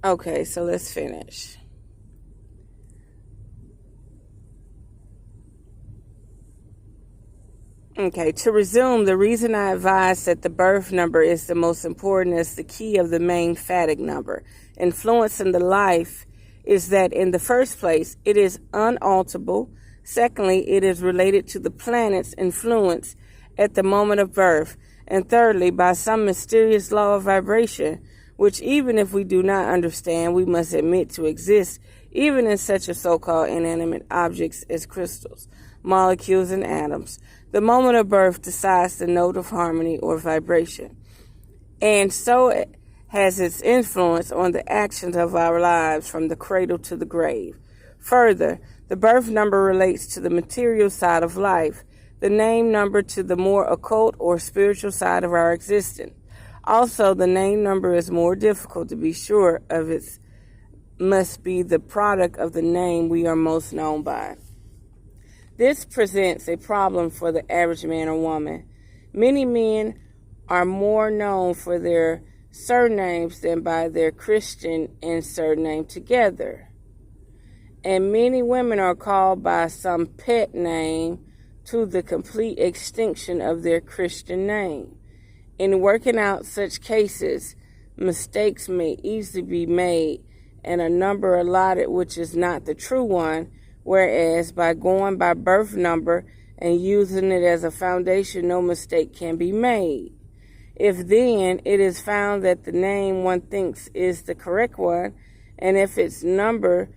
Okay, so let's finish. Okay, to resume, the reason I advise that the birth number is the most important as the key of the main phatic number influencing the life is that in the first place, it is unalterable. Secondly, it is related to the planet's influence at the moment of birth. And thirdly, by some mysterious law of vibration, which even if we do not understand, we must admit to exist, even in such a so-called inanimate objects as crystals, molecules, and atoms. The moment of birth decides the note of harmony or vibration, and so it has its influence on the actions of our lives from the cradle to the grave. Further, the birth number relates to the material side of life, the name number to the more occult or spiritual side of our existence. Also, the name number is more difficult to be sure of. It must be the product of the name we are most known by. This presents a problem for the average man or woman. Many men are more known for their surnames than by their Christian and surname together. And many women are called by some pet name to the complete extinction of their Christian name. In working out such cases, mistakes may easily be made and a number allotted which is not the true one, whereas by going by birth number and using it as a foundation, no mistake can be made. If then it is found that the name one thinks is the correct one, and if its number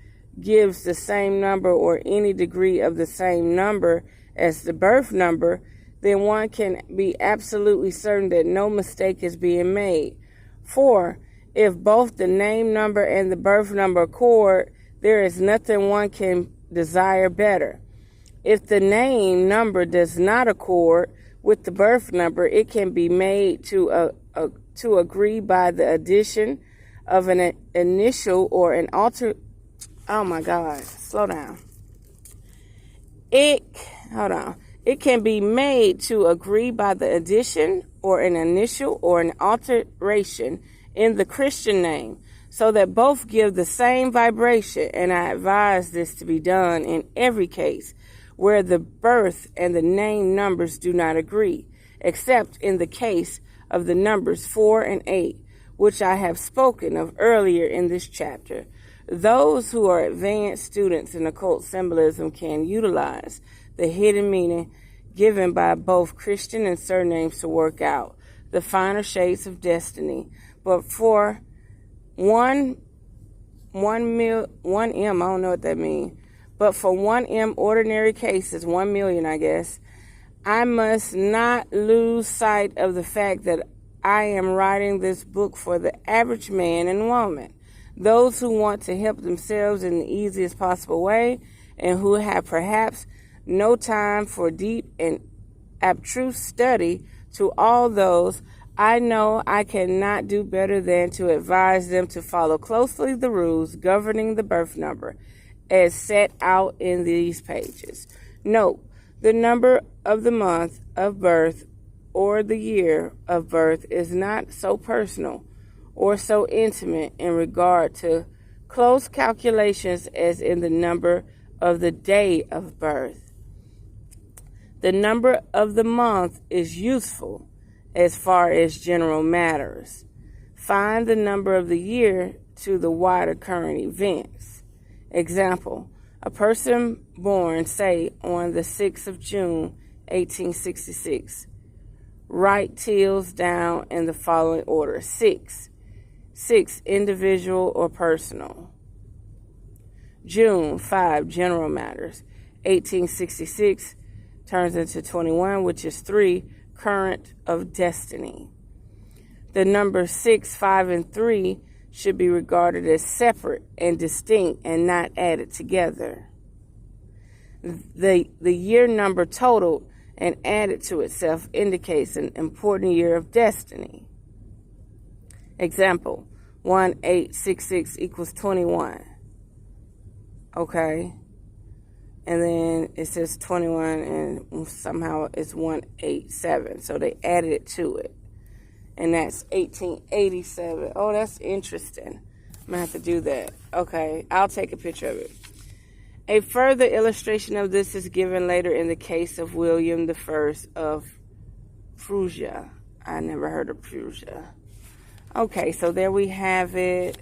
gives the same number or any degree of the same number as the birth number, then one can be absolutely certain that no mistake is being made. For if both the name number and the birth number accord, there is nothing one can desire better. If the name number does not accord with the birth number, it can be made to agree by the addition of an initial or an alter. Oh my God, slow down. It can be made to agree by the addition or an initial or an alteration in the Christian name, so that both give the same vibration, and I advise this to be done in every case where the birth and the name numbers do not agree, except in the case of the numbers 4 and 8, which I have spoken of earlier in this chapter. Those who are advanced students in occult symbolism can utilize the hidden meaning given by both Christian and surnames to work out the finer shades of destiny. But for 1M, I don't know what that means. But for 1M ordinary cases, 1 million, I guess, I must not lose sight of the fact that I am writing this book for the average man and woman, those who want to help themselves in the easiest possible way and who have perhaps no time for deep and abstruse study. To all those, I know I cannot do better than to advise them to follow closely the rules governing the birth number as set out in these pages. Note, the number of the month of birth or the year of birth is not so personal or so intimate in regard to close calculations as in the number of the day of birth. The number of the month is useful as far as general matters. Find the number of the year to the wide occurring events. Example, a person born, say, on the 6th of June, 1866. Write tills down in the following order. 6, individual or personal. June, 5, general matters. 1866 turns into 21, which is 3, current of destiny. The numbers 6, 5, and 3 should be regarded as separate and distinct and not added together. The year number totaled and added to itself indicates an important year of destiny. Example, 1866 equals 21. Okay. And then it says 21 and somehow it's 187. So they added it to it. And that's 1887. Oh, that's interesting. I'm going to have to do that. Okay, I'll take a picture of it. A further illustration of this is given later in the case of William I of Prussia. I never heard of Prussia. Okay, so there we have it.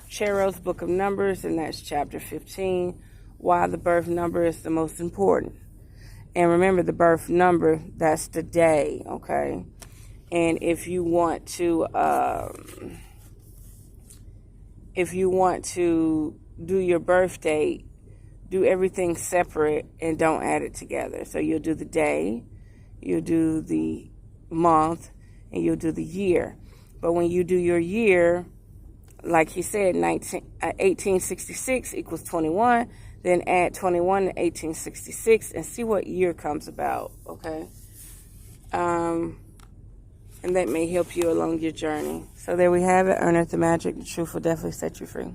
Cheiro's Book of Numbers, and that's chapter 15, why the birth number is the most important. And remember, the birth number, that's the day, okay? And if you want to do your birth date, do everything separate and don't add it together. So you'll do the day, you'll do the month, and you'll do the year. But when you do your year, like he said, 1866 equals 21, then add 21 to 1866 and see what year comes about, okay? And that may help you along your journey. So there we have it. Unearth the magic. The truth will definitely set you free.